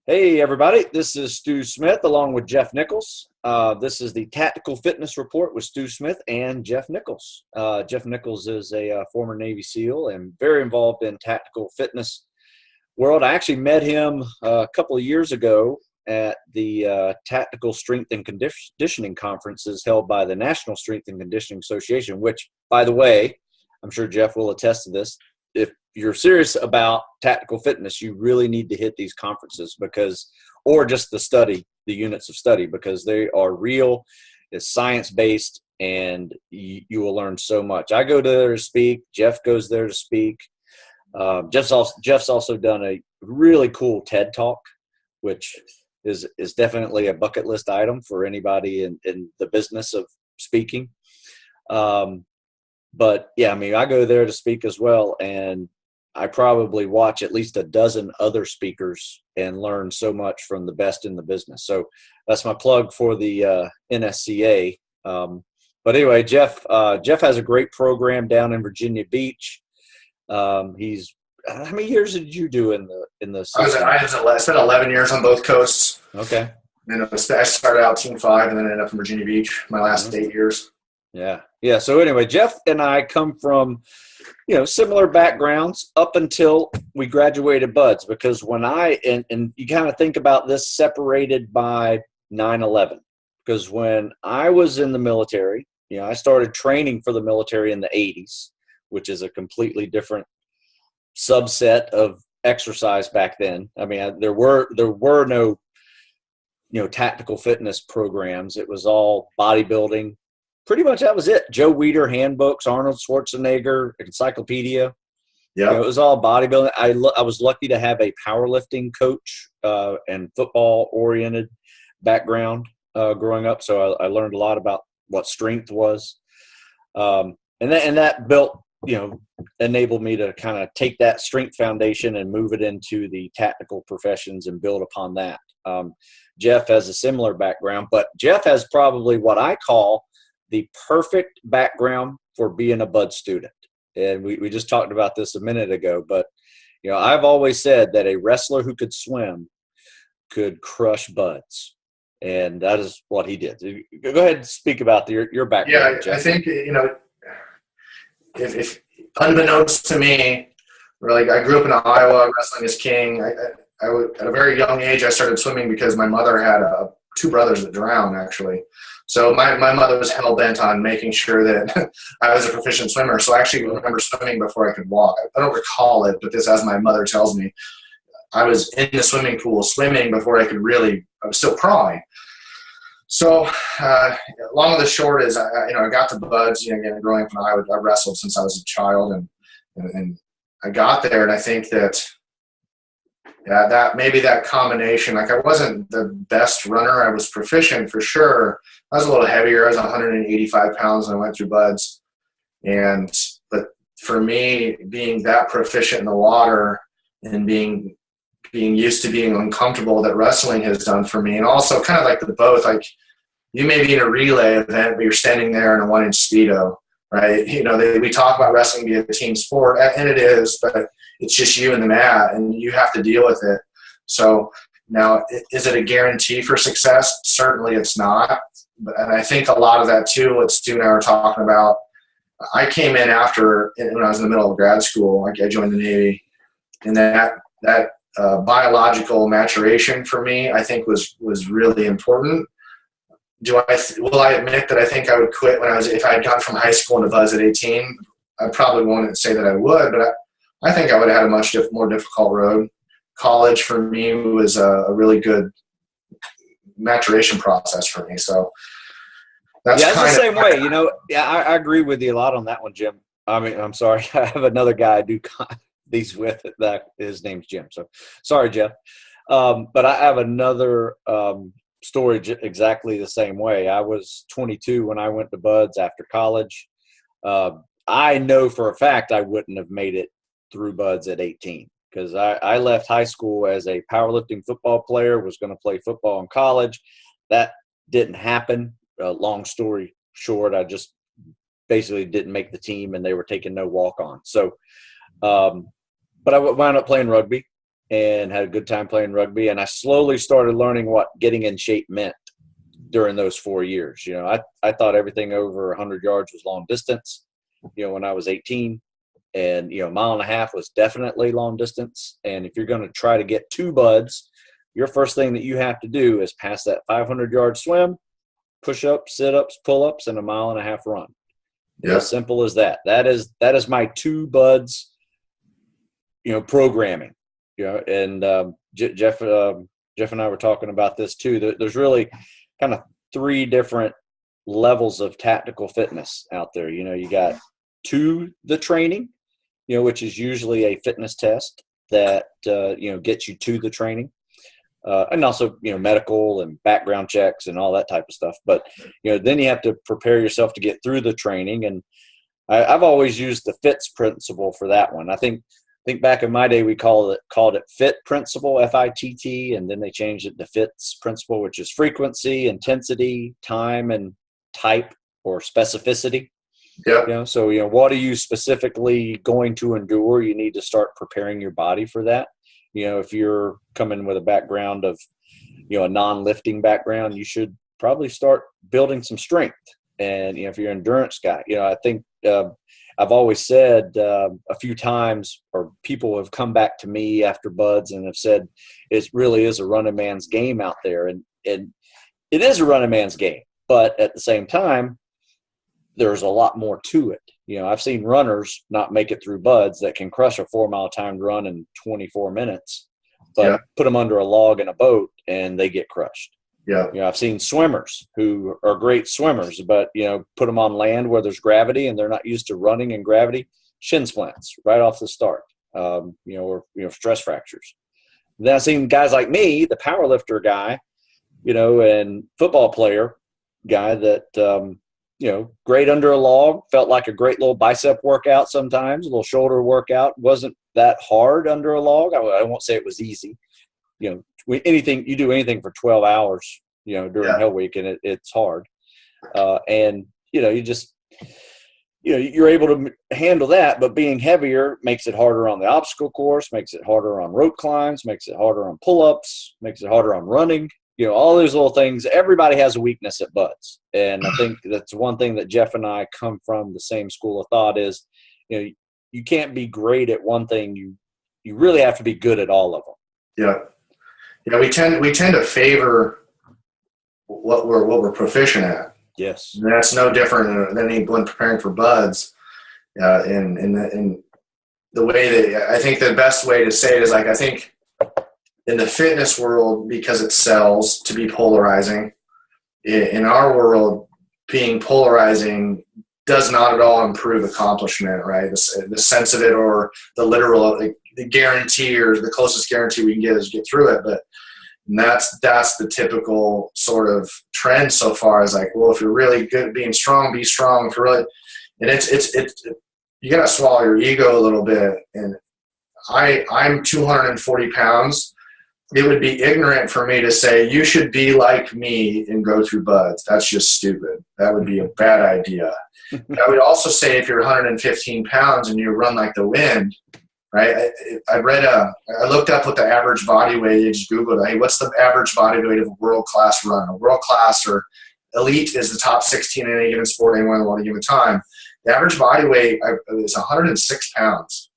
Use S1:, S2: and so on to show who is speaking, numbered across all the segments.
S1: Hey, everybody. This is Stu Smith along with Jeff Nichols. This is the Tactical Fitness Report with Stu Smith and Jeff Nichols. Jeff Nichols is a former Navy SEAL and very involved in tactical fitness world. I actually met him a couple of years ago at the Tactical Strength and Conditioning Conferences held by the National Strength and Conditioning Association, which, by the way, I'm sure Jeff will attest to this. If you're serious about tactical fitness, you really need to hit these conferences or just the units of study, because they are real, it's science-based, and you will learn so much. I go there to speak. Jeff goes there to speak. Jeff's also done a really cool TED Talk, which is definitely a bucket list item for anybody in the business of speaking. But yeah, I mean, I go there to speak as well, and I probably watch at least a dozen other speakers and learn so much from the best in the business. So that's my plug for the NSCA. But anyway, Jeff has a great program down in Virginia Beach. How many years did you do in the system?
S2: I spent 11 years on both coasts.
S1: Okay.
S2: And I started out Team 5 and then ended up in Virginia Beach my last 8 years.
S1: Yeah. So anyway, Jeff and I come from, similar backgrounds up until we graduated buds, because when and you kind of think about this separated by 9/11, because when I was in the military, I started training for the military in the 80s, which is a completely different subset of exercise back then. I mean, there were no, tactical fitness programs. It was all bodybuilding. Pretty much that was it. Joe Weider handbooks, Arnold Schwarzenegger encyclopedia.
S2: Yeah,
S1: it was all bodybuilding. I was lucky to have a powerlifting coach and football-oriented background growing up, so I learned a lot about what strength was, and that built, enabled me to kind of take that strength foundation and move it into the tactical professions and build upon that. Jeff has a similar background, but Jeff has probably what I call the perfect background for being a bud student. And we just talked about this a minute ago, but I've always said that a wrestler who could swim could crush buds, and that is what he did. Go ahead and speak about your background.
S2: Yeah,
S1: Jeff.
S2: I think if unbeknownst to me, really, I grew up in Iowa. Wrestling is king. I at a very young age, I started swimming because my mother had two brothers that drowned, actually. So my mother was hell-bent on making sure that I was a proficient swimmer. So I actually remember swimming before I could walk. I don't recall it, but this, as my mother tells me, I was in the swimming pool swimming before I was still crawling. So long and the short is, I got to buds, again, growing up in Iowa, I wrestled since I was a child, and I got there, and I think that maybe that combination, like I wasn't the best runner. I was proficient for sure. I was a little heavier. I was 185 pounds when I went through buds. But for me, being that proficient in the water and being used to being uncomfortable, that wrestling has done for me. And also kind of like the both, like you may be in a relay event, but you're standing there in a 1-inch Speedo, right? We talk about wrestling being a team sport, and it is, but it's just you and the mat, and you have to deal with it. So now, is it a guarantee for success? Certainly it's not. And I think a lot of that too, what Stu and I were talking about, I came in after, when I was in the middle of grad school, I joined the Navy, and that biological maturation for me, I think was really important. Will I admit that I think I would quit if I had gone from high school into buzz at 18? I probably won't say that I would, but I think I would have had a much more difficult road. College for me was a really good maturation process for me. So
S1: that's it's the same way. I agree with you a lot on that one, Jim. I mean, I'm sorry. I have another guy I do these with. That his name's Jim. So sorry, Jeff. But I have another story exactly the same way. I was 22 when I went to buds after college. I know for a fact I wouldn't have made it through buds at 18, because I left high school as a powerlifting football player, was going to play football in college. That didn't happen. Long story short, I just basically didn't make the team, and they were taking no walk-on. So, but I wound up playing rugby, and had a good time playing rugby. And I slowly started learning what getting in shape meant during those 4 years. You know, I thought everything over 100 yards was long distance, you know, when I was 18. And, you know, 1.5 miles was definitely long distance. And if you're going to try to get 2 buds, your first thing that you have to do is pass that 500-yard swim, push-ups, sit-ups, pull-ups, and a 1.5 mile run.
S2: Yeah.
S1: As simple as that. That is my 2 buds, you know, programming. You know, and Jeff and I were talking about this too. There's really kind of 3 different levels of tactical fitness out there. You know, you got the training, you know, which is usually a fitness test that, you know, gets you to the training. And also, you know, medical and background checks and all that type of stuff. But, you know, then you have to prepare yourself to get through the training. And I've always used the FITS principle for that one. I think back in my day, we called it FIT principle, FITT, and then they changed it to FITS principle, which is frequency, intensity, time, and type or specificity.
S2: Yeah.
S1: You know, so, you know, what are you specifically going to endure? You need to start preparing your body for that. You know, if you're coming with a background of, you know, a non-lifting background, you should probably start building some strength. And, you know, if you're an endurance guy, you know, I think I've always said a few times, or people have come back to me after buds and have said it really is a running man's game out there. And it is a running man's game. But at the same time, there's a lot more to it. You know, I've seen runners not make it through buds that can crush a 4-mile timed run in 24 minutes, but put them under a log in a boat and they get crushed.
S2: Yeah.
S1: You know, I've seen swimmers who are great swimmers, but, you know, put them on land where there's gravity and they're not used to running in gravity, shin splints right off the start, you know, or, you know, stress fractures. And then I've seen guys like me, the power lifter guy, you know, and football player guy that, you know, great under a log, felt like a great little bicep workout sometimes, a little shoulder workout. Wasn't that hard under a log. I won't say it was easy. You know, you do anything for 12 hours, you know, during Hell Week, and it's hard. And, you know, you're able to handle that, but being heavier makes it harder on the obstacle course, makes it harder on rope climbs, makes it harder on pull-ups, makes it harder on running. You know, all those little things. Everybody has a weakness at buds. And I think that's one thing that Jeff and I come from the same school of thought is, you know, you can't be great at one thing. You really have to be good at all of them.
S2: Yeah. Yeah. We tend to favor what we're proficient at.
S1: Yes.
S2: And that's no different than anyone preparing for buds. In the way that I think the best way to say it is, like, I think in the fitness world, because it sells to be polarizing, in our world, being polarizing does not at all improve accomplishment, right? The sense of it, or the literal, like, the guarantee, or the closest guarantee we can get is get through it. But that's the typical sort of trend so far, is like, well, if you're really good at being strong, be strong. If you're really, and it's you got to swallow your ego a little bit. And I'm 240 pounds. It would be ignorant for me to say you should be like me and go through buds. That's just stupid. That would be a bad idea. I would also say if you're 115 pounds and you run like the wind, right? I looked up what the average body weight. I just Googled, hey, what's the average body weight of a world-class runner? A world-class or elite is the top 16 in any given sport, anywhere in the world at a given time. The average body weight is 106 pounds.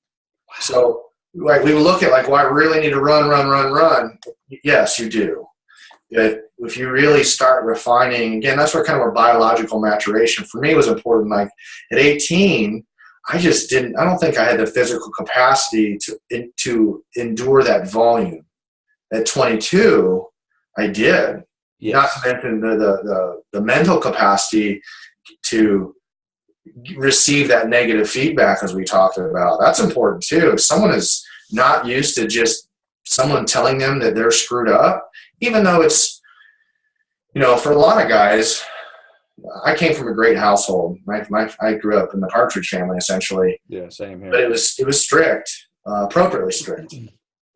S2: So, like, we look at, like, well, I really need to run. Yes, you do. But if you really start refining, again, that's where kind of our biological maturation for me was important. Like, at 18, I don't think I had the physical capacity to endure that volume. At 22, I did. Yes. Not to mention the mental capacity to receive that negative feedback, as we talked about. That's important too. If someone is not used to just someone telling them that they're screwed up, even though it's, you know, for a lot of guys, I came from a great household. I grew up in the Partridge family, essentially.
S1: Yeah, same here.
S2: But it was strict, appropriately strict.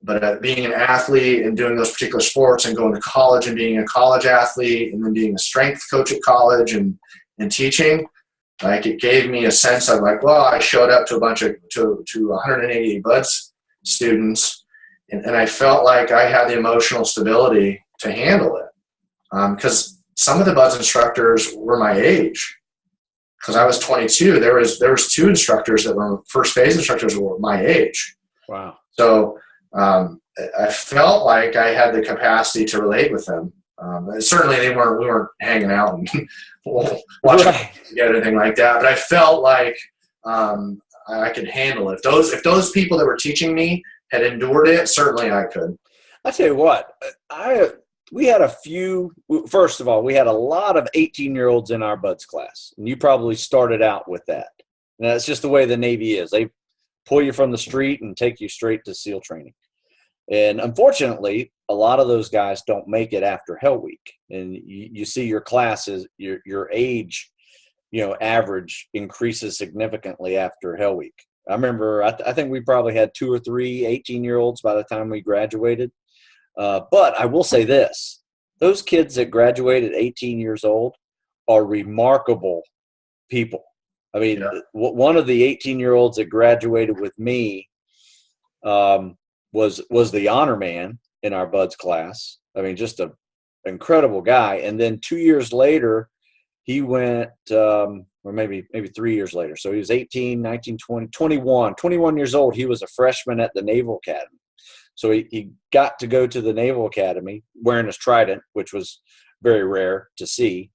S2: But being an athlete and doing those particular sports and going to college and being a college athlete and then being a strength coach at college and teaching, like, it gave me a sense of, like, well, I showed up to 180 buds students, and I felt like I had the emotional stability to handle it. Because some of the BUDS instructors were my age. Because I was 22, there was 2 instructors that were first phase instructors who were my age.
S1: Wow.
S2: So I felt like I had the capacity to relate with them. Certainly we weren't hanging out and watching together, anything like that. But I felt like I could handle it. If those people that were teaching me had endured it, certainly I could.
S1: I tell you what, we had a few. First of all, we had a lot of 18-year-olds in our BUDS class, and you probably started out with that. And that's just the way the Navy is. They pull you from the street and take you straight to SEAL training. And unfortunately, a lot of those guys don't make it after Hell Week. And you see your classes, your age, average increases significantly after Hell Week. I remember, I think we probably had 2 or 3 18-year-olds by the time we graduated. But I will say this, those kids that graduate at 18 years old are remarkable people. I mean, one of the 18-year-olds that graduated with me was the honor man in our BUDS class. I mean, just an incredible guy. And then 2 years later, he went, or maybe 3 years later. So he was 18, 19, 20, 21 years old. He was a freshman at the Naval Academy. So he got to go to the Naval Academy wearing his trident, which was very rare to see.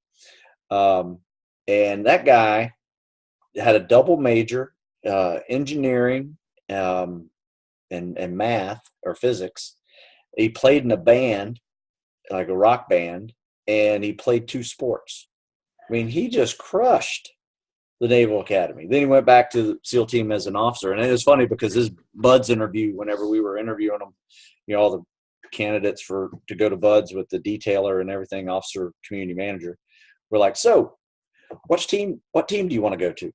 S1: And that guy had a double major, engineering and math or physics. He played in a band, like a rock band, and he played 2 sports. I mean, he just crushed the Naval Academy. Then he went back to the SEAL team as an officer. And it was funny because his BUDS interview, whenever we were interviewing him, all the candidates to go to BUDS with the detailer and everything, officer, community manager, we're like, so what team do you want to go to?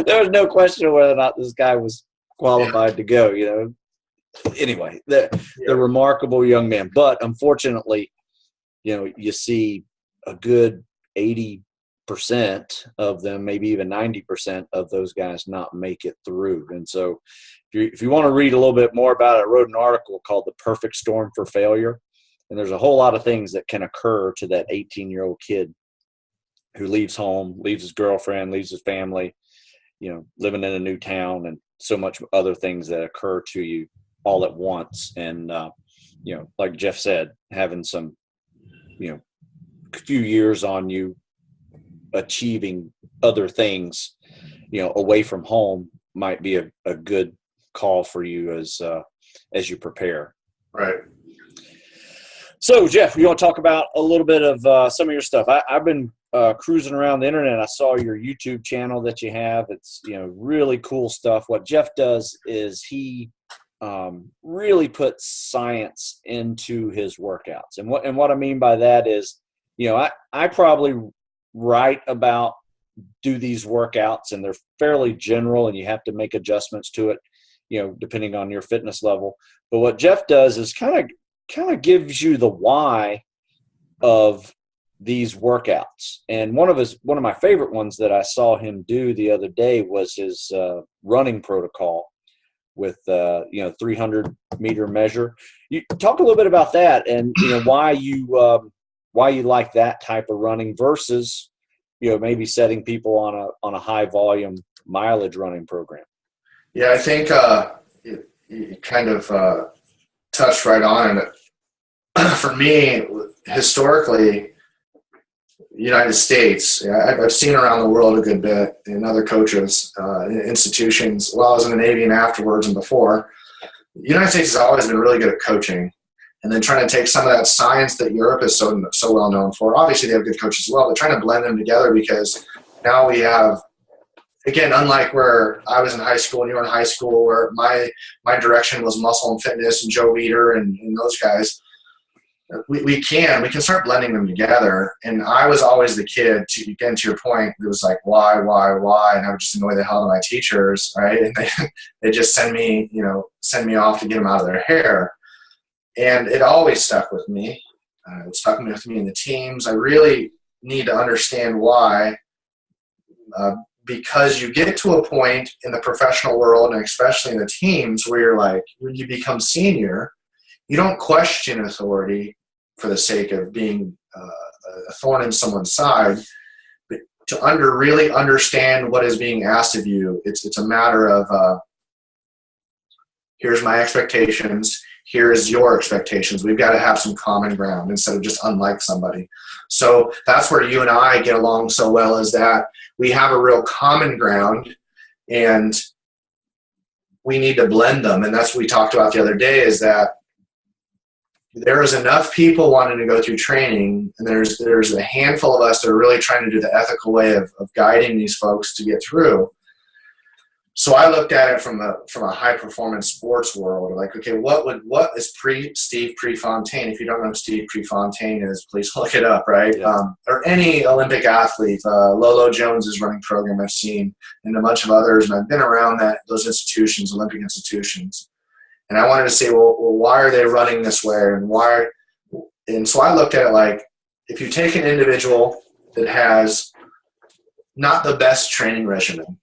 S1: There was no question of whether or not this guy was qualified to go, Anyway, they're remarkable young man. But unfortunately, you see a good 80% of them, maybe even 90% of those guys not make it through. And so if you want to read a little bit more about it, I wrote an article called The Perfect Storm for Failure. And there's a whole lot of things that can occur to that 18-year-old kid who leaves home, leaves his girlfriend, leaves his family, living in a new town, and so much other things that occur to you all at once. And, like Jeff said, having some, few years on you achieving other things, away from home might be a good call for you as you prepare.
S2: Right.
S1: So, Jeff, you want to talk about a little bit of some of your stuff? I've been cruising around the internet. I saw your YouTube channel that you have. It's, really cool stuff. What Jeff does is he really puts science into his workouts. And what I mean by that is, I probably write about, do these workouts, and they're fairly general, and you have to make adjustments to it, depending on your fitness level. But what Jeff does is kind of gives you the why of these workouts. And one of my favorite ones that I saw him do the other day was his running protocol with 300 meter measure. You talk a little bit about that, and why you like that type of running versus maybe setting people on a high volume mileage running program.
S2: Yeah, I think you kind of touched right on it. For me, historically, United States, I've seen around the world a good bit in other coaches, institutions, while I was in the Navy and afterwards and before. The United States has always been really good at coaching, and then trying to take some of that science that Europe is so well known for. Obviously, they have good coaches as well, but trying to blend them together, because now we have, again, unlike where I was in high school and you were in high school, where my direction was muscle and fitness and Joe Weider and those guys, we can start blending them together. And I was always the kid, to your point, it was like, why? And I would just annoy the hell out of my teachers, right? And they just send me off to get them out of their hair. And it always stuck with me. It stuck with me in the teams. I really need to understand why because you get to a point in the professional world, and especially in the teams, where you're like, when you become senior, you don't question authority for the sake of being a thorn in someone's side, but to really understand what is being asked of you. It's a matter of here's my expectations, here is your expectations. We've got to have some common ground instead of just unlike somebody. So that's where you and I get along so well, is that we have a real common ground, and we need to blend them. And that's what we talked about the other day, is that there is enough people wanting to go through training, and there's a handful of us that are really trying to do the ethical way of guiding these folks to get through. So I looked at it from a high performance sports world. Like, okay, what is Steve Prefontaine? If you don't know who Steve Prefontaine is, please look it up, right?
S1: Yeah.
S2: Or any Olympic athlete. Lolo Jones's running program I've seen, and a bunch of others, and I've been around those institutions, Olympic institutions. And I wanted to say, well, why are they running this way, and why? And so I looked at it like, if you take an individual that has not the best training regimen,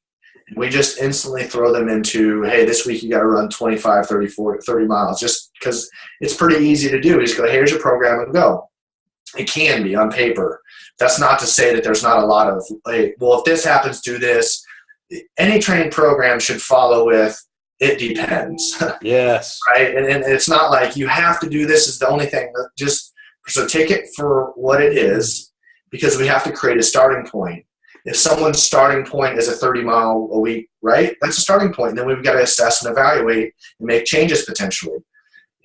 S2: we just instantly throw them into, hey, this week you got to run 25, 30, 40, 30 miles, just because it's pretty easy to do. You just go, hey, here's your program, and go. It can be on paper. That's not to say that there's not a lot of, hey, well, if this happens, do this. Any training program should follow with, it depends.
S1: Yes.
S2: Right? And it's not like you have to do this is the only thing. So take it for what it is, because we have to create a starting point. If someone's starting point is a 30-mile a week, right? That's a starting point. And then we've got to assess and evaluate and make changes potentially.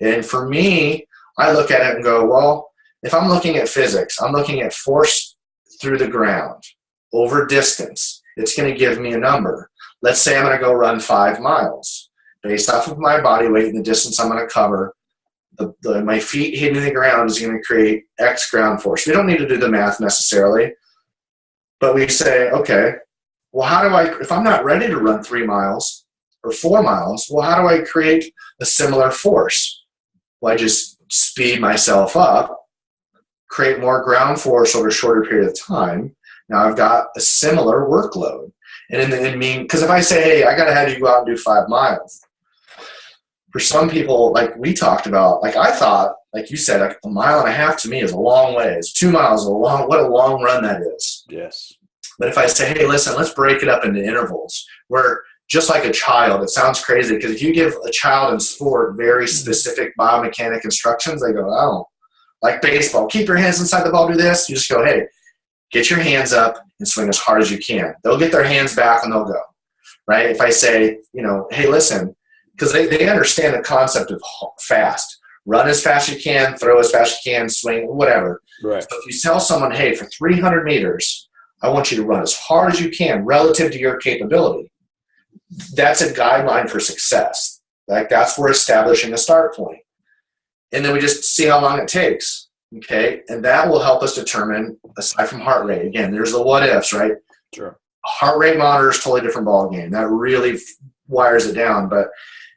S2: And for me, I look at it and go, well, if I'm looking at physics, I'm looking at force through the ground over distance. It's going to give me a number. Let's say I'm going to go run 5 miles. Based off of my body weight and the distance I'm going to cover, my feet hitting the ground is going to create X ground force. We don't need to do the math necessarily. But we say, okay, well, if I'm not ready to run 3 miles or 4 miles, well, how do I create a similar force? Well, I just speed myself up, create more ground force over a shorter period of time. Now I've got a similar workload. And because if I say, hey, I got to have you go out and do 5 miles, for some people, like we talked about, like I thought, like you said, like 1.5 miles to me is a long way. It's 2 miles, what a long run that is.
S1: Yes.
S2: But if I say, hey, listen, let's break it up into intervals, where just like a child, it sounds crazy, because if you give a child in sport very specific biomechanic instructions, they go, oh, like baseball, keep your hands inside the ball, do this. You just go, hey, get your hands up and swing as hard as you can. They'll get their hands back and they'll go, right? If I say, hey, listen, because they understand the concept of fast. Run as fast as you can, throw as fast as you can, swing, whatever. Right. So if you tell someone, hey, for 300 meters, I want you to run as hard as you can relative to your capability, that's a guideline for success. Like that's where establishing a start point. And then we just see how long it takes, okay? And that will help us determine, aside from heart rate, again, there's the what ifs, right?
S1: Sure.
S2: A heart rate monitor is a totally different ballgame. That really wires it down. But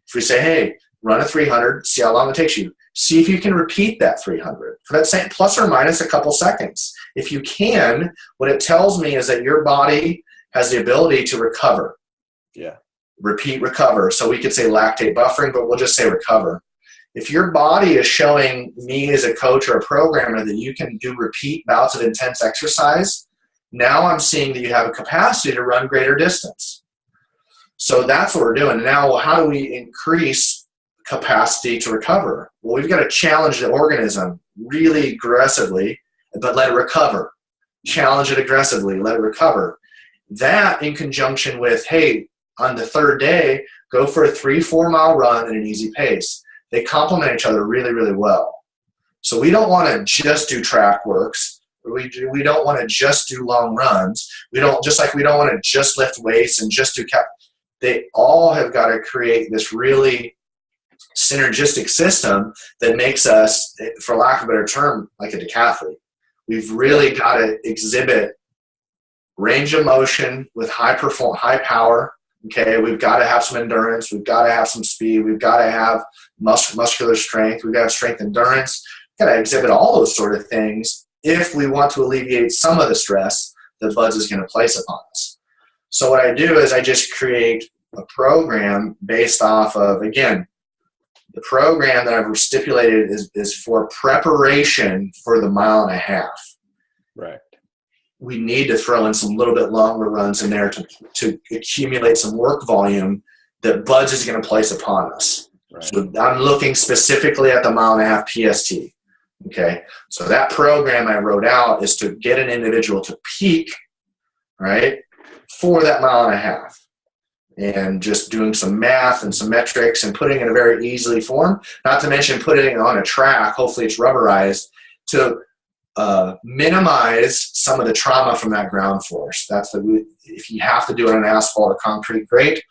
S2: if we say, hey, run a 300, see how long it takes you. See if you can repeat that 300 for that same plus or minus a couple seconds. If you can, what it tells me is that your body has the ability to recover.
S1: Yeah.
S2: Repeat, recover. So we could say lactate buffering, but we'll just say recover. If your body is showing me as a coach or a programmer that you can do repeat bouts of intense exercise, now I'm seeing that you have a capacity to run greater distance. So that's what we're doing. Now, how do we increase capacity to recover? Well, we've got to challenge the organism really aggressively, but let it recover. Challenge it aggressively, let it recover. That in conjunction with, hey, on the third day, go for a 3-4 mile run at an easy pace. They complement each other really, really well. So we don't want to just do track works. We don't want to just do long runs. We don't want to just lift weights and just do They all have got to create this really synergistic system that makes us, for lack of a better term, like a decathlete. We've really got to exhibit range of motion with high power. Okay, we've got to have some endurance. We've got to have some speed. We've got to have muscular strength. We've got to have strength endurance. We've got to exhibit all those sort of things if we want to alleviate some of the stress that BUD/S is going to place upon us. So what I do is I just create a program based off of, again, the program that I've stipulated is for preparation for the 1.5 miles.
S1: Right.
S2: We need to throw in some little bit longer runs in there to accumulate some work volume that Buds is going to place upon us. Right. So I'm looking specifically at the 1.5 mile PST. Okay. So that program I wrote out is to get an individual to peak, right, for that 1.5 miles. And just doing some math and some metrics and putting it in a very easily form, not to mention putting it on a track, hopefully it's rubberized, to minimize some of the trauma from that ground force. If you have to do it on asphalt or concrete, great.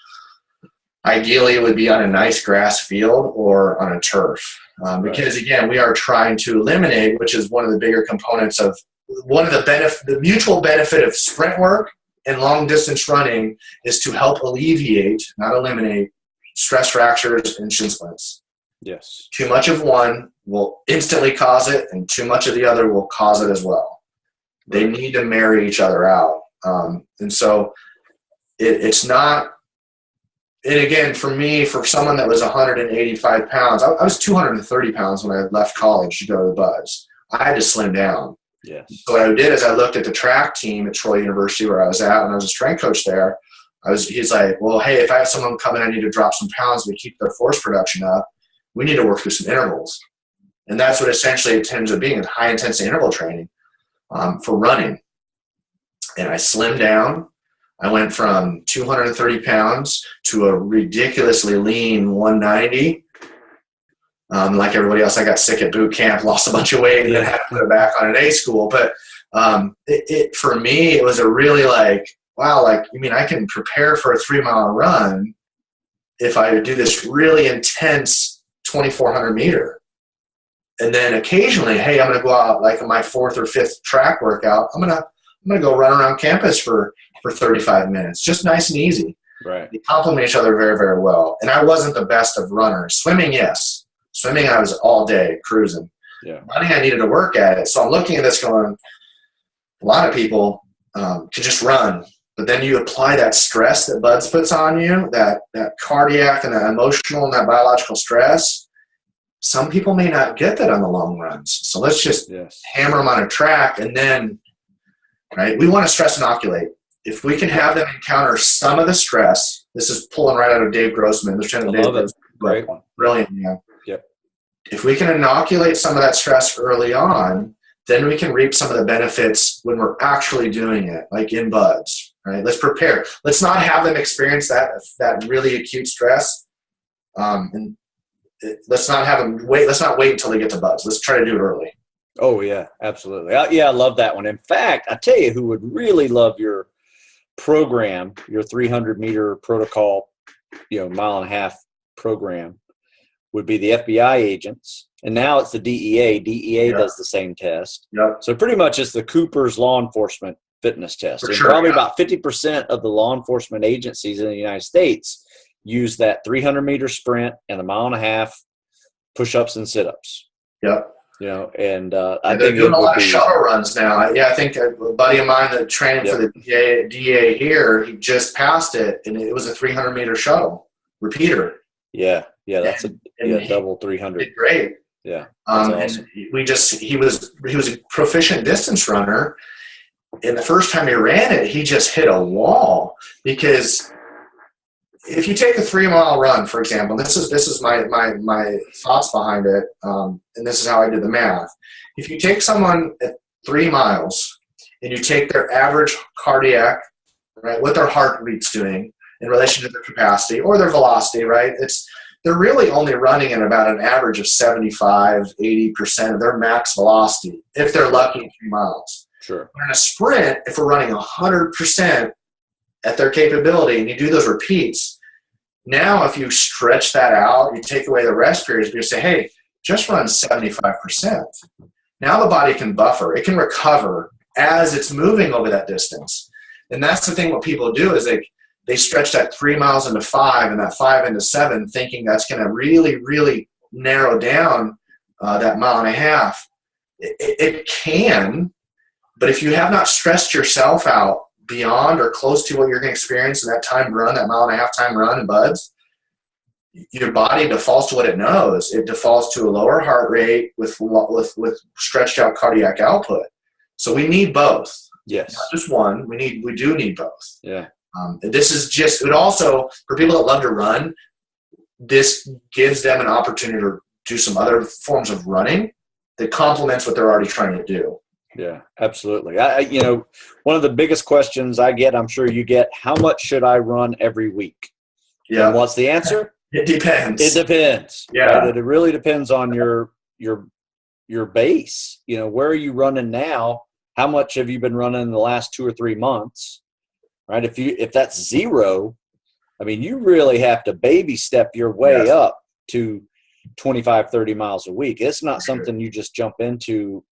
S2: Ideally, it would be on a nice grass field or on a turf. Because, again, we are trying to eliminate, which is one of the bigger components of the mutual benefit of sprint work and long distance running is to help alleviate, not eliminate, stress fractures and shin splints.
S1: Yes.
S2: Too much of one will instantly cause it, and too much of the other will cause it as well. They need to marry each other out. And so it's not, and again, for me, for someone that was 185 pounds, I was 230 pounds when I left college to go to the Buds. I had to slim down.
S1: Yes.
S2: So what I did is I looked at the track team at Troy University where I was at, and I was a strength coach there. He's like, well, hey, if I have someone come in, I need to drop some pounds to keep their force production up. We need to work through some intervals. And that's what essentially it tends to being high intensity interval training for running. And I slimmed down. I went from 230 pounds to a ridiculously lean 190. Like everybody else, I got sick at boot camp, lost a bunch of weight, and then had to put it back on at A school. But for me, it was a really wow, you mean I can prepare for a 3 mile run if I do this really intense 2,400 meter. And then occasionally, hey, I'm going to go out like in my 4th or 5th track workout. I'm going to go run around campus for 35 minutes, just nice and easy.
S1: Right.
S2: They complement each other very, very well. And I wasn't the best of runners. Swimming, yes. Swimming, I was all day cruising.
S1: Yeah.
S2: Running, I needed to work at it. So I'm looking at this going, a lot of people can just run. But then you apply that stress that Buds puts on you, that cardiac and that emotional and that biological stress. Some people may not get that on the long runs. So let's just hammer them on a track. And then, right, we want to stress inoculate. If we can have them encounter some of the stress, this is pulling right out of Dave Grossman.
S1: Great one.
S2: Brilliant, yeah.
S1: Yep.
S2: If we can inoculate some of that stress early on, then we can reap some of the benefits when we're actually doing it, like in Buds, right? Let's prepare. Let's not have them experience that really acute stress. Let's not have them wait. Let's not wait until they get to Buds. Let's try to do it early.
S1: Oh, yeah, absolutely. I love that one. In fact, I tell you who would really love your program, your 300-meter protocol, 1.5 mile program, would be the FBI agents. And now it's the DEA. DEA does the same test.
S2: Yep.
S1: So pretty much it's the Cooper's law enforcement fitness test.
S2: For
S1: and
S2: sure,
S1: probably about 50% of the law enforcement agencies in the United States use that 300-meter sprint and 1.5 mile push-ups and sit-ups.
S2: Yep.
S1: And I
S2: they're
S1: think
S2: doing a lot of shuttle runs now. I think a buddy of mine that trained for the DA here, he just passed it, and it was a 300-meter shuttle repeater.
S1: Yeah, that's a double 300.
S2: Did great.
S1: Yeah, that's awesome.
S2: He was a proficient distance runner, and the first time he ran it, he just hit a wall because if you take a 3 mile run, for example, this is my thoughts behind it, and this is how I did the math. If you take someone at 3 miles and you take their average cardiac, right, what their heart rate's doing in relation to their capacity or their velocity, right, they're really only running at about an average of 75-80% of their max velocity if they're lucky in 3 miles.
S1: Sure.
S2: But in a sprint, if we're running 100% at their capability and you do those repeats, now if you stretch that out, you take away the rest periods, you say, hey, just run 75%. Now the body can buffer. It can recover as it's moving over that distance. And that's the thing what people do is they stretch that 3 miles into 5 and that 5 into 7 thinking that's going to really, really narrow down that 1.5 miles. It can, but if you have not stressed yourself out beyond or close to what you're going to experience in that time run, that mile and a half time run in buds, your body defaults to what it knows. It defaults to a lower heart rate with stretched out cardiac output. So we need both.
S1: Yes.
S2: Not just one. We do need both.
S1: Yeah.
S2: This is just, it also, for people that love to run, this gives them an opportunity to do some other forms of running that complements what they're already trying to do.
S1: Yeah, absolutely. One of the biggest questions I get, I'm sure you get, how much should I run every week?
S2: Yeah.
S1: And what's the answer?
S2: It depends.
S1: It depends.
S2: Yeah.
S1: Right? It really depends on your base. Where are you running now? How much have you been running in the last 2 or 3 months? Right? If that's 0, I mean, you really have to baby step your way up to 25, 30 miles a week. It's not something you just jump into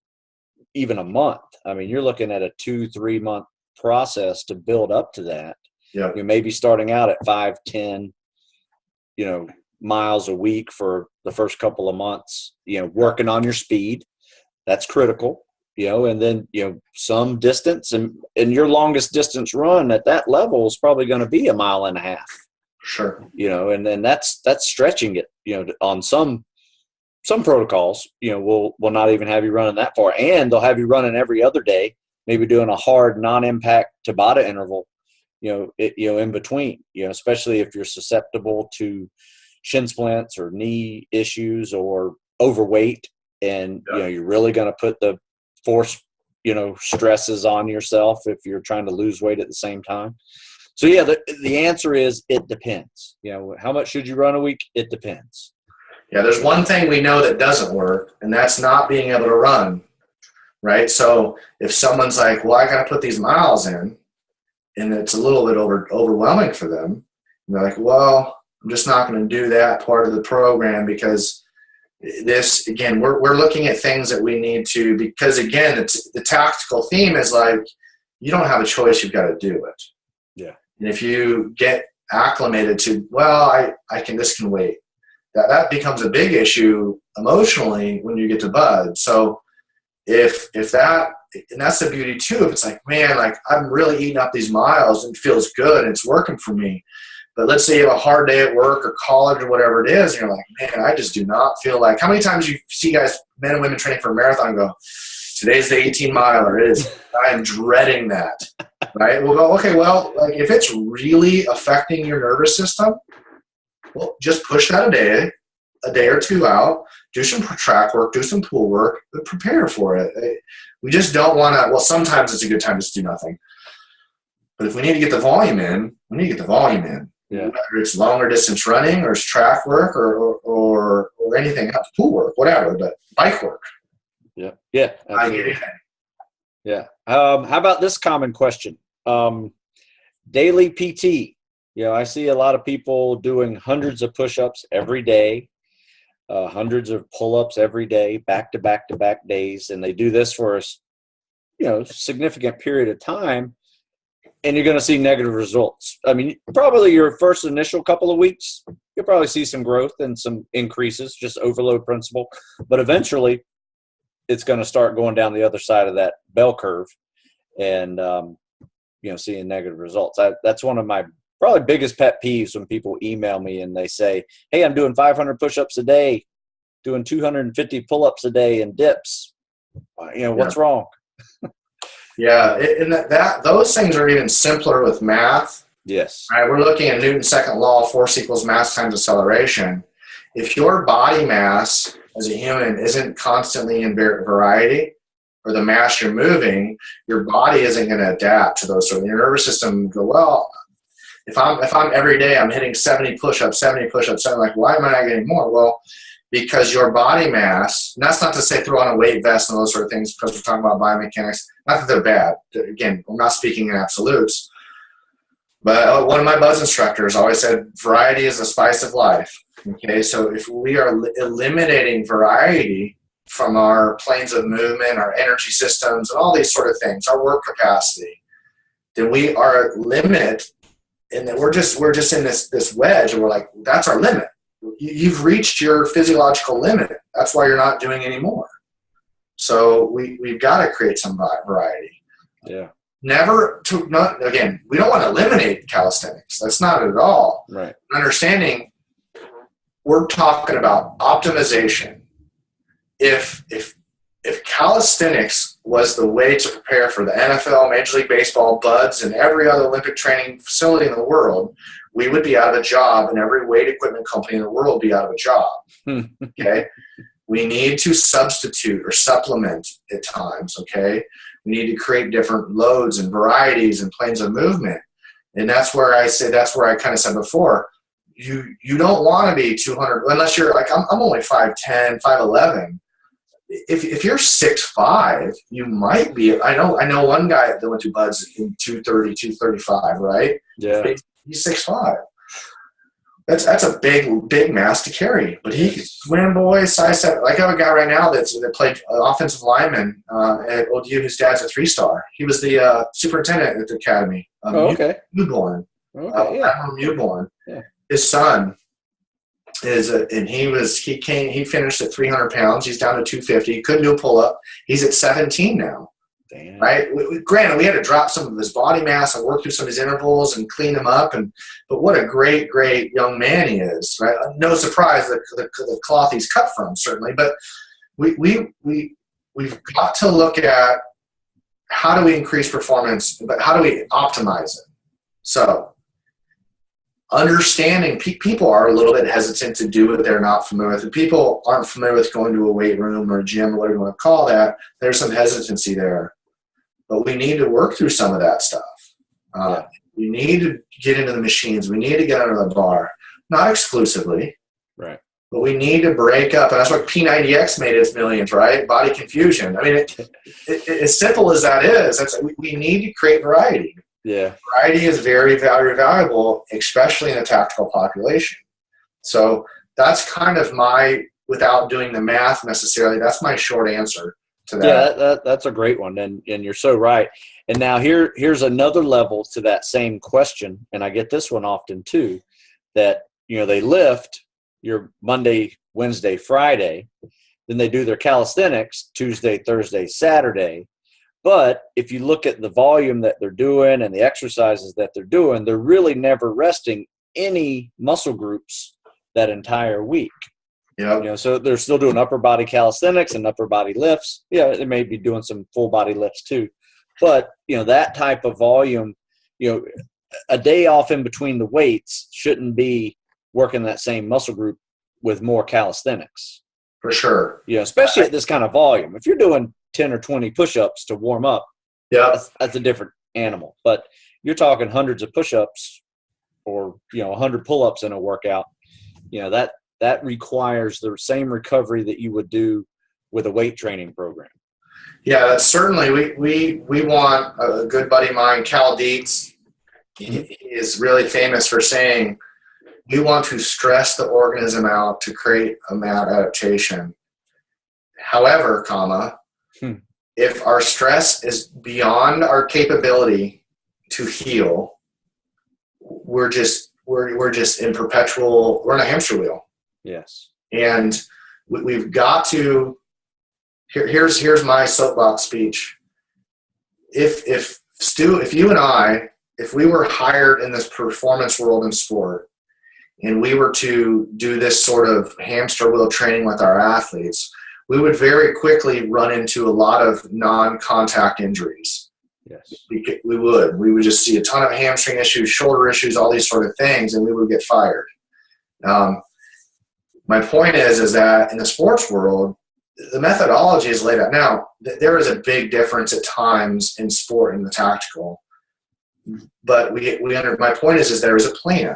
S1: even a month. I mean, you're looking at a 2-3 month process to build up to that.
S2: Yeah.
S1: You may be starting out at 5, 10, miles a week for the first couple of months, working on your speed. That's critical, and then, some distance, and your longest distance run at that level is probably going to be 1.5 miles.
S2: Sure.
S1: And then that's stretching it, on some protocols, will not even have you running that far, and they'll have you running every other day, maybe doing a hard non-impact Tabata interval, in between, especially if you're susceptible to shin splints or knee issues or overweight, and you're really going to put the force, stresses on yourself if you're trying to lose weight at the same time. So the answer is it depends. How much should you run a week? It depends.
S2: Yeah, there's one thing we know that doesn't work, and that's not being able to run, right? So if someone's like, well, I got to put these miles in, and it's a little bit overwhelming for them, and they're like, well, I'm just not going to do that part of the program because this, again, we're looking at things that we need to, because, again, it's, the tactical theme is like, you don't have a choice, you've got to do it.
S1: Yeah.
S2: And if you get acclimated to, well, this can wait, that becomes a big issue emotionally when you get to bud. So if that, and that's the beauty too, if it's like, man, like I'm really eating up these miles and it feels good and it's working for me. But let's say you have a hard day at work or college or whatever it is, and you're like, man, I just do not feel like, how many times you see guys, men and women training for a marathon go, today's the 18-miler. I am dreading that, right? We'll go, okay, well, like if it's really affecting your nervous system, well, just push that a day or two out, do some track work, do some pool work, but prepare for it. We just don't want to, well, sometimes it's a good time to just do nothing. But if we need to get the volume in, we need to get the volume in.
S1: Yeah.
S2: Whether it's longer distance running or it's track work or anything else, pool work, whatever, but bike work.
S1: Yeah. Yeah. Absolutely. Yeah. How about this common question? Daily PT. I see a lot of people doing hundreds of push-ups every day, hundreds of pull-ups every day, back-to-back-to-back days, and they do this for a significant period of time, and you're going to see negative results. I mean, probably your first initial couple of weeks, you'll probably see some growth and some increases, just overload principle, but eventually it's going to start going down the other side of that bell curve and, seeing negative results. That's one of my probably biggest pet peeves when people email me and they say, hey, I'm doing 500 push-ups a day, doing 250 pull-ups a day and dips. What's wrong?
S2: Yeah, and those things are even simpler with math.
S1: Yes.
S2: Right, we're looking at Newton's second law, force equals mass times acceleration. If your body mass as a human isn't constantly in variety, or the mass you're moving, your body isn't going to adapt to those. So your nervous system go, well, if I'm every day I'm hitting 70 push-ups, I'm like, why am I not getting more? Well, because your body mass, and that's not to say throw on a weight vest and those sort of things because we're talking about biomechanics. Not that they're bad. Again, I'm not speaking in absolutes. But one of my buzz instructors always said, variety is the spice of life. Okay, so if we are eliminating variety from our planes of movement, our energy systems, and all these sort of things, our work capacity, then we are at limit, and then we're just in this wedge, and we're like, that's our limit. You've reached your physiological limit. That's why you're not doing any more. So we've got to create some variety.
S1: Yeah.
S2: never to not again. We don't want to eliminate calisthenics. That's not it at all.
S1: Right.
S2: Understanding, we're talking about optimization. If calisthenics was the way to prepare for the NFL, Major League Baseball, BUD/S, and every other Olympic training facility in the world, we would be out of a job, and every weight equipment company in the world would be out of a job. Okay? We need to substitute or supplement at times, okay? We need to create different loads and varieties and planes of movement. And that's where I kind of said before, you don't want to be 200, unless you're like, I'm only 5'10", 5'11". If you're 6'5", you might be. I know one guy that went to BUD/S in 230, 235, right?
S1: Yeah.
S2: He's 6'5". That's a big mass to carry. But he can swim, boys, size 7. Like I have a guy right now that played offensive lineman at ODU. His dad's a 3-star. He was the superintendent at the academy.
S1: Okay.
S2: Newborn.
S1: Okay. Yeah.
S2: Newborn.
S1: Yeah.
S2: His son is he finished at 300 pounds. He's down to 250. He couldn't do a pull up. He's at 17 now.
S1: Damn.
S2: Right. Granted, we had to drop some of his body mass and work through some of his intervals and clean him up. But what a great young man he is. Right. No surprise the cloth he's cut from, certainly. But we've got to look at how do we increase performance, but how do we optimize it? So understanding people are a little bit hesitant to do what they're not familiar with. If people aren't familiar with going to a weight room or a gym or whatever you want to call that, there's some hesitancy there. But we need to work through some of that stuff. We need to get into the machines. We need to get under the bar. Not exclusively.
S1: Right.
S2: But we need to break up. And that's what P90X made its millions, right? Body confusion. I mean, as simple as that is, we need to create variety.
S1: Yeah.
S2: Variety is very, very valuable, especially in a tactical population. So that's kind of without doing the math necessarily, that's my short answer to that.
S1: Yeah, that's a great one, and you're so right. And now here's another level to that same question, and I get this one often too, that they lift your Monday, Wednesday, Friday, then they do their calisthenics Tuesday, Thursday, Saturday. But if you look at the volume that they're doing and the exercises that they're doing, they're really never resting any muscle groups that entire week.
S2: Yeah.
S1: So they're still doing upper body calisthenics and upper body lifts. Yeah, they may be doing some full body lifts too. But, that type of volume, a day off in between the weights shouldn't be working that same muscle group with more calisthenics.
S2: For sure.
S1: Especially at this kind of volume. If you're doing 10 or 20 push-ups to warm up, that's a different animal. But you're talking hundreds of push-ups or 100 pull-ups in a workout. That requires the same recovery that you would do with a weight training program.
S2: Yeah, that's certainly. We want a good buddy of mine, Cal Dietz. He is really famous for saying we want to stress the organism out to create a maladaptation. However, if our stress is beyond our capability to heal, we're just in we're in a hamster wheel.
S1: Yes.
S2: And we've got to, here's my soapbox speech. If Stu, if you and I, if we were hired in this performance world in sport and we were to do this sort of hamster wheel training with our athletes, we would very quickly run into a lot of non-contact injuries.
S1: Yes.
S2: We would just see a ton of hamstring issues, shoulder issues, all these sort of things, and we would get fired. My point is that in the sports world, the methodology is laid out. Now, there is a big difference at times in sport and the tactical, but my point is there is a plan.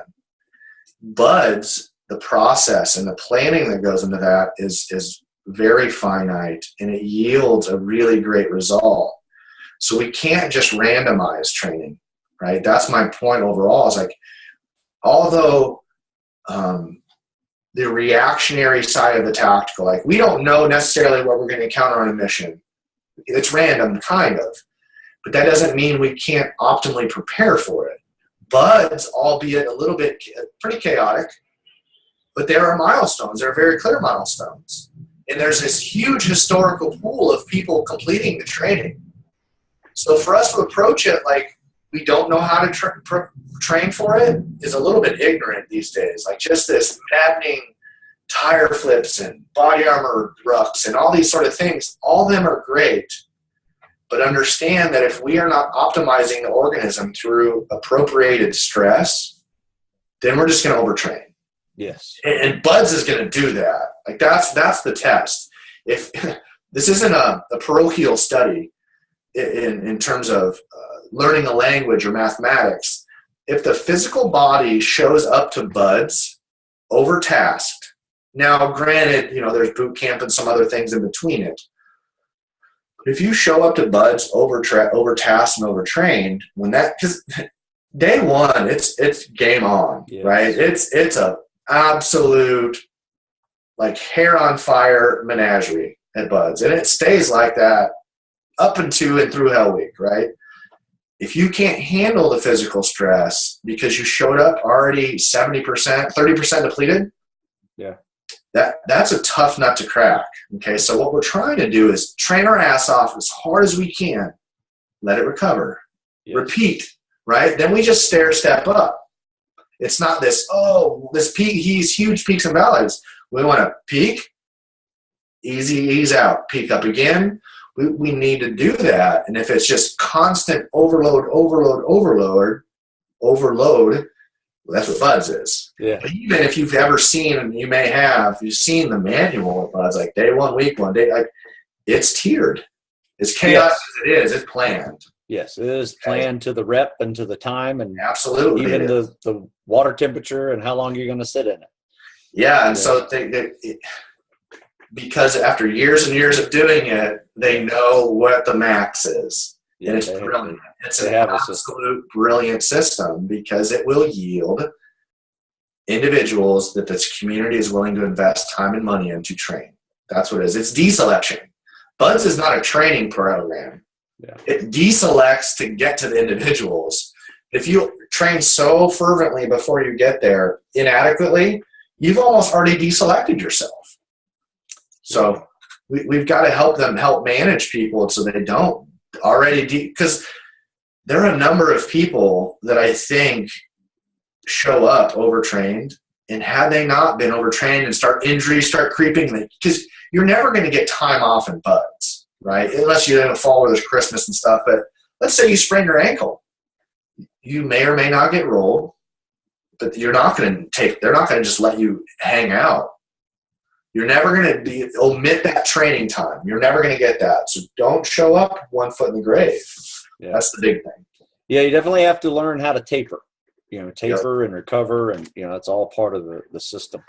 S2: BUD/S, the process and the planning that goes into that is very finite, and it yields a really great result. So we can't just randomize training, right? That's my point overall. Is like, although the reactionary side of the tactical, like we don't know necessarily what we're going to encounter on a mission. It's random, kind of, but that doesn't mean we can't optimally prepare for it. BUD/S, albeit a little bit pretty chaotic, but there are milestones. There are very clear milestones. And there's this huge historical pool of people completing the training. So for us to approach it like we don't know how to train for it is a little bit ignorant these days. Like just this maddening tire flips and body armor rucks and all these sort of things, all of them are great. But understand that if we are not optimizing the organism through appropriated stress, then we're just going to overtrain.
S1: Yes.
S2: And Buds is going to do that. Like that's the test. If this isn't a parochial study in terms of learning a language or mathematics, if the physical body shows up to Buds overtasked, now granted, there's boot camp and some other things in between it. But if you show up to Buds overtasked and overtrained, because day one, it's game on, yes. Right? It's a absolute like hair on fire menagerie at Buds, and it stays like that up into and through Hell Week, right? If you can't handle the physical stress because you showed up already 70%, 30% depleted,
S1: yeah,
S2: that's a tough nut to crack. Okay, so what we're trying to do is train our ass off as hard as we can, let it recover, yes. Repeat, right? Then we just step up. It's not this peak, he's huge peaks and valleys. We want to peak, ease out, peak up again. We need to do that. And if it's just constant overload, well, that's what Buds is.
S1: Yeah.
S2: But even if you've ever seen, and you've seen the manual of Buds, like day one, week one, day, like it's tiered. It's chaos as it is. It's planned.
S1: Yes, it is planned to the rep and to the time, and
S2: absolutely
S1: even the water temperature and how long you're going to sit in it.
S2: Yeah, and so because after years and years of doing it, they know what the max is. And it's brilliant. It's an absolute brilliant system because it will yield individuals that this community is willing to invest time and money in to train. That's what it is. It's deselection. Buds is not a training program.
S1: Yeah.
S2: It deselects to get to the individuals. If you train so fervently before you get there inadequately, you've almost already deselected yourself. So we've got to help them help manage people so they don't already because there are a number of people that I think show up overtrained, and had they not been overtrained and injuries start creeping, because you're never going to get time off in Buds, right? Unless you're in a fall where there's Christmas and stuff. But let's say you sprain your ankle, you may or may not get rolled, but they're not going to just let you hang out. You're never going to omit that training time. You're never going to get that. So don't show up 1 foot in the grave. Yeah. That's the big thing.
S1: Yeah, you definitely have to learn how to taper. Taper and recover, and it's all part of the system.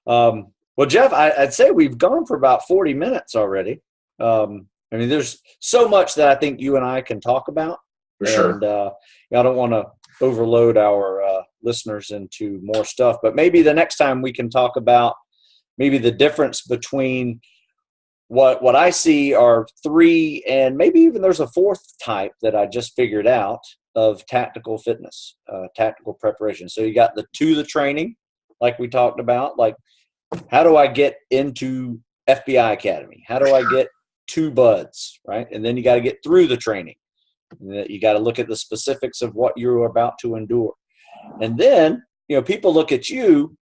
S1: Well, Jeff, I'd say we've gone for about 40 minutes already. There's so much that I think you and I can talk about.
S2: For sure.
S1: And I don't want to overload our listeners into more stuff, but maybe the next time we can talk about maybe the difference between what I see are 3, and maybe even there's a 4th type that I just figured out of tactical fitness, tactical preparation. So you got the training, like we talked about, like how do I get into FBI Academy? How do I get to Buds, right? And then you got to get through the training. You got to look at the specifics of what you're about to endure. And then, people look at you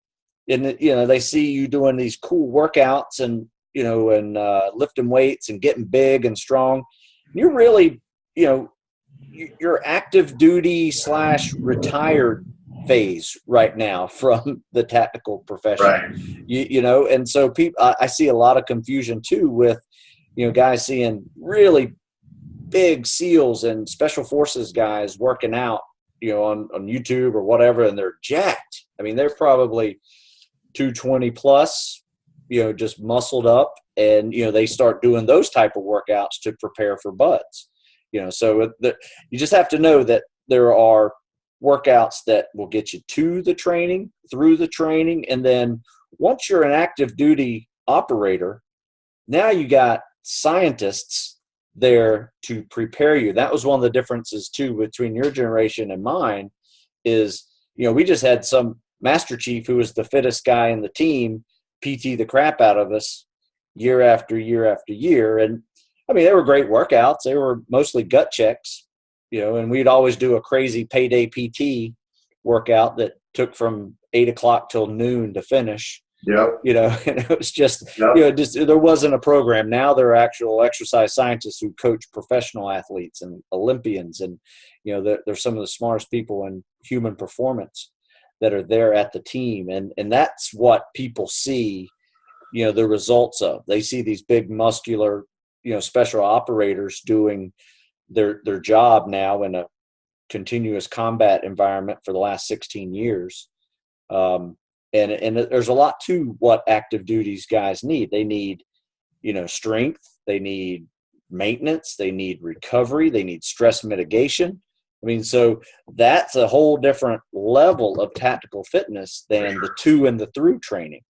S1: and, they see you doing these cool workouts and, lifting weights and getting big and strong. You're really, you're active duty / retired phase right now from the tactical profession.
S2: Right.
S1: And so I see a lot of confusion too with, guys seeing really big SEALs and special forces guys working out, on YouTube or whatever, and they're jacked. They're probably 220 plus, just muscled up, and, they start doing those type of workouts to prepare for Buds. So you just have to know that there are workouts that will get you to the training, through the training, and then once you're an active duty operator, now you got scientists there to prepare you. That was one of the differences too between your generation and mine is, we just had some Master Chief who was the fittest guy in the team PT the crap out of us year after year after year. And I mean, they were great workouts. They were mostly gut checks, and we'd always do a crazy payday PT workout that took from 8 o'clock till noon to finish.
S2: Yep.
S1: And it was just,
S2: Yep.
S1: just there wasn't a program. Now there are actual exercise scientists who coach professional athletes and Olympians, and they're some of the smartest people in human performance that are there at the team, and that's what people see, the results of. They see these big muscular, special operators doing their job now in a continuous combat environment for the last 16 years. And there's a lot to what active duties guys need. They need, strength. They need maintenance. They need recovery. They need stress mitigation. I mean, so that's a whole different level of tactical fitness than the to and the through training.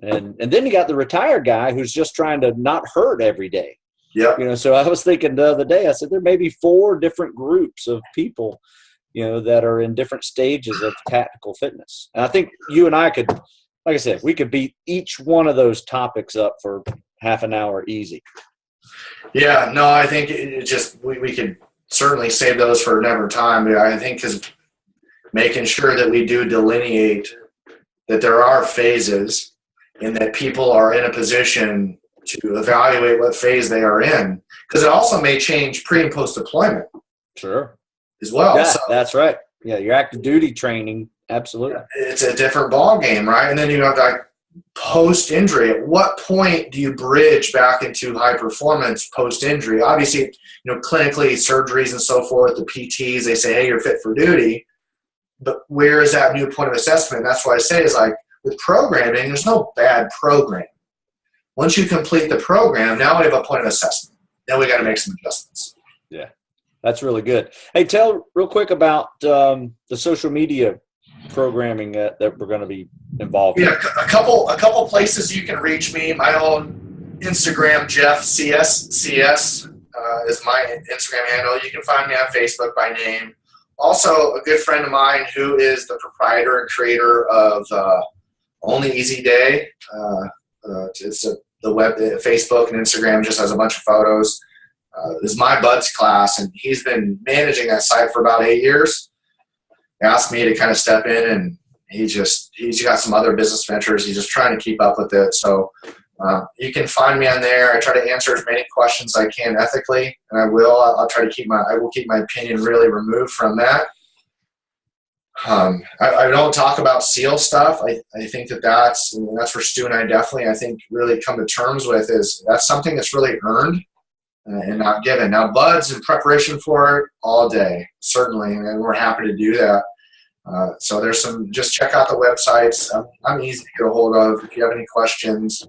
S1: And then you got the retired guy who's just trying to not hurt every day.
S2: Yep.
S1: So I was thinking the other day, I said, there may be 4 different groups of people, that are in different stages of tactical fitness. And I think you and I could, like I said, we could beat each one of those topics up for half an hour easy.
S2: Yeah, no, I think it just, we could certainly save those for another time. I think because making sure that we do delineate that there are phases and that people are in a position to evaluate what phase they are in, because it also may change pre and post deployment.
S1: Sure.
S2: As well.
S1: Yeah,
S2: so,
S1: that's right. Yeah, your active duty training, absolutely.
S2: It's a different ball game, right? And then you have like post injury. At what point do you bridge back into high performance post injury? Obviously, clinically, surgeries and so forth, the PTs, they say, hey, you're fit for duty. But where is that new point of assessment? That's what I say is like with programming, there's no bad program. Once you complete the program, now we have a point of assessment. Now we got to make some adjustments.
S1: Yeah. That's really good. Hey, tell real quick about the social media programming that we're going to be involved in.
S2: Yeah, a couple places you can reach me. My own Instagram, Jeff CSCS, is my Instagram handle. You can find me on Facebook by name. Also, a good friend of mine who is the proprietor and creator of Only Easy Day. It's the web, Facebook and Instagram just has a bunch of photos. Is my Bud's class, and he's been managing that site for about 8 years. He asked me to kind of step in, and he's got some other business ventures. He's just trying to keep up with it. So you can find me on there. I try to answer as many questions as I can ethically, and I will. I'll try to keep my opinion really removed from that. I don't talk about SEAL stuff. I think that's where Stu and I definitely, I think, really come to terms with is that's something that's really earned and not given. Now, Bud's in preparation for it all day, certainly, and we're happy to do that. So there's just check out the websites. I'm easy to get a hold of if you have any questions.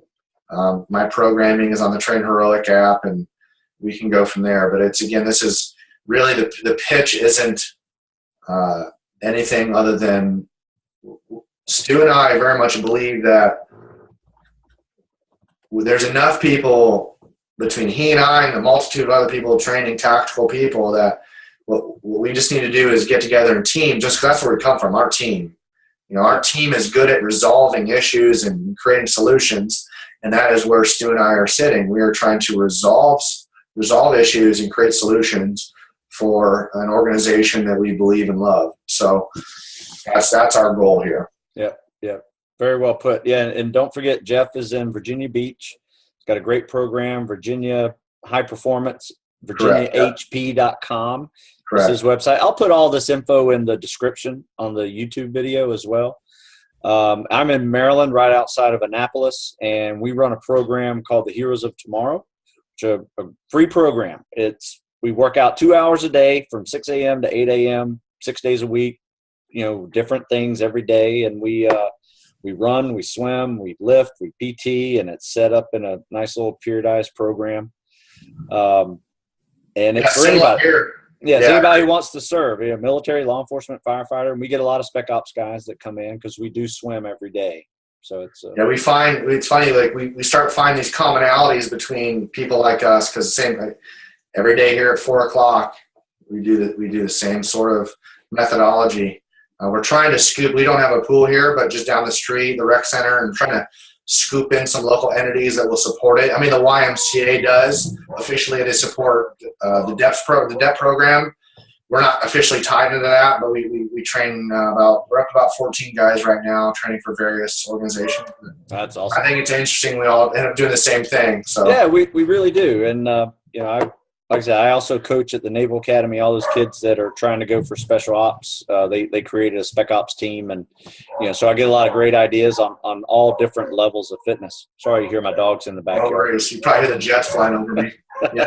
S2: My programming is on the Train Heroic app, and we can go from there. But this is really the pitch isn't anything other than Stu and I very much believe that there's enough people between he and I and the multitude of other people training tactical people that what we just need to do is get together in team, just because that's where we come from, our team. Our team is good at resolving issues and creating solutions, and that is where Stu and I are sitting. We are trying to resolve issues and create solutions for an organization that we believe and love. So that's our goal here.
S1: Yeah. Very well put. Yeah, and don't forget, Jeff is in Virginia Beach. He's got a great program, Virginia High Performance, virginiahp.com. Correct. This is his website. I'll put all this info in the description on the YouTube video as well. I'm in Maryland, right outside of Annapolis, and we run a program called the Heroes of Tomorrow, which is a free program. We work out 2 hours a day from 6 a.m. to 8 a.m., 6 days a week, different things every day. And we run, we swim, we lift, we PT, and it's set up in a nice little periodized program. And it's for anybody. It's anybody who wants to serve, military, law enforcement, firefighter. And we get a lot of spec ops guys that come in because we do swim every day. So we find it's funny, like we start finding these commonalities between people like us, because every day here at 4 o'clock, we do the same sort of methodology. We're trying to scoop. We don't have a pool here, but just down the street, the rec center, and trying to
S2: scoop in some local entities that will support it. I mean, the YMCA does officially. They support the DEP program. We're not officially tied into that, but we train we're up to about 14 guys right now training for various organizations.
S1: That's awesome.
S2: I think it's interesting. We all end up doing the same thing. So
S1: yeah, we really do. And, like I said, I also coach at the Naval Academy, all those kids that are trying to go for special ops. They created a spec ops team. And, so I get a lot of great ideas on all different levels of fitness. Sorry, you hear my dogs in the backyard.
S2: No worries. You probably hear the jets flying over me. Yeah.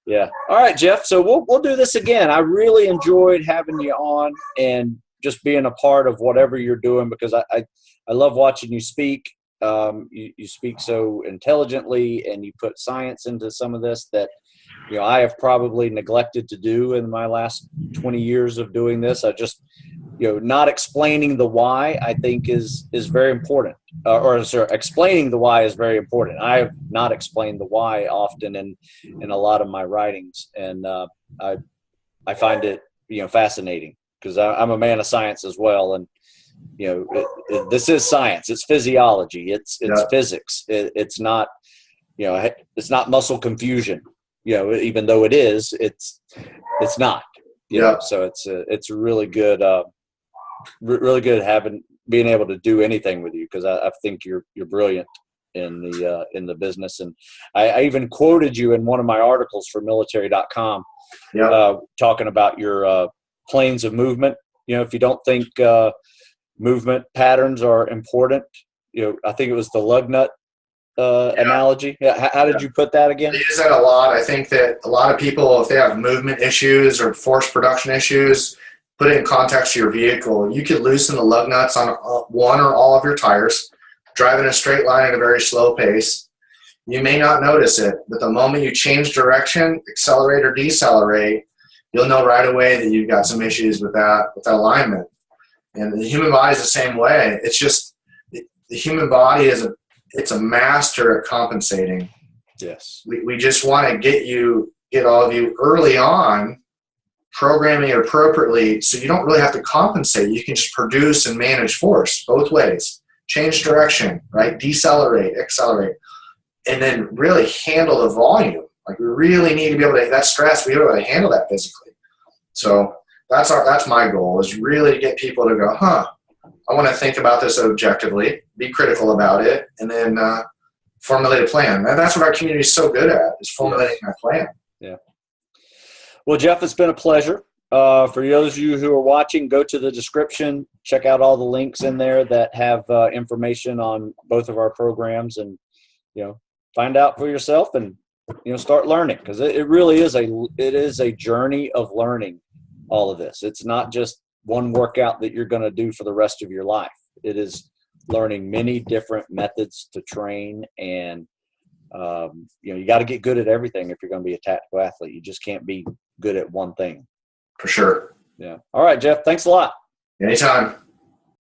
S1: Yeah. All right, Jeff. So we'll do this again. I really enjoyed having you on and just being a part of whatever you're doing, because I love watching you speak. You speak so intelligently, and you put science into some of this that, I have probably neglected to do in my last 20 years of doing this. I just, not explaining the why, I think is very important. Explaining the why is very important. I have not explained the why often in a lot of my writings, and I find it fascinating, because I'm a man of science as well, and this is science. It's physiology. It's physics. It's not it's not muscle confusion. Even though it is, it's not. So it's really good. Really good being able to do anything with you, because I think you're brilliant in the business. And I even quoted you in one of my articles for military.com, talking about your planes of movement. If you don't think movement patterns are important, I think it was the lug nut analogy. How did you put that again?
S2: I use that a lot. I think that a lot of people, if they have movement issues or force production issues, put it in context to your vehicle. You could loosen the lug nuts on one or all of your tires, drive in a straight line at a very slow pace. You may not notice it, but the moment you change direction, accelerate or decelerate, you'll know right away that you've got some issues with that alignment. And the human body is the same way. It's just the human body it's a master at compensating.
S1: Yes.
S2: We just want to get all of you early on programming it appropriately, so you don't really have to compensate. You can just produce and manage force both ways. Change direction, right? Decelerate, accelerate, and then really handle the volume. Like, we really need to be able to, that stress, we able to handle that physically. So that's my goal, is really to get people to go, I want to think about this objectively, be critical about it, and then formulate a plan. And that's what our community is so good at, is formulating a plan.
S1: Yeah. Well, Jeff, it's been a pleasure. For those of you who are watching, go to the description, check out all the links in there that have information on both of our programs, and find out for yourself, and start learning, because it really is a journey of learning all of this. It's not just one workout that you're going to do for the rest of your life. It is learning many different methods to train, and you got to get good at everything if you're going to be a tactical athlete. You just can't be good at one thing.
S2: For sure.
S1: Yeah. All right, Jeff. Thanks a lot.
S2: Anytime.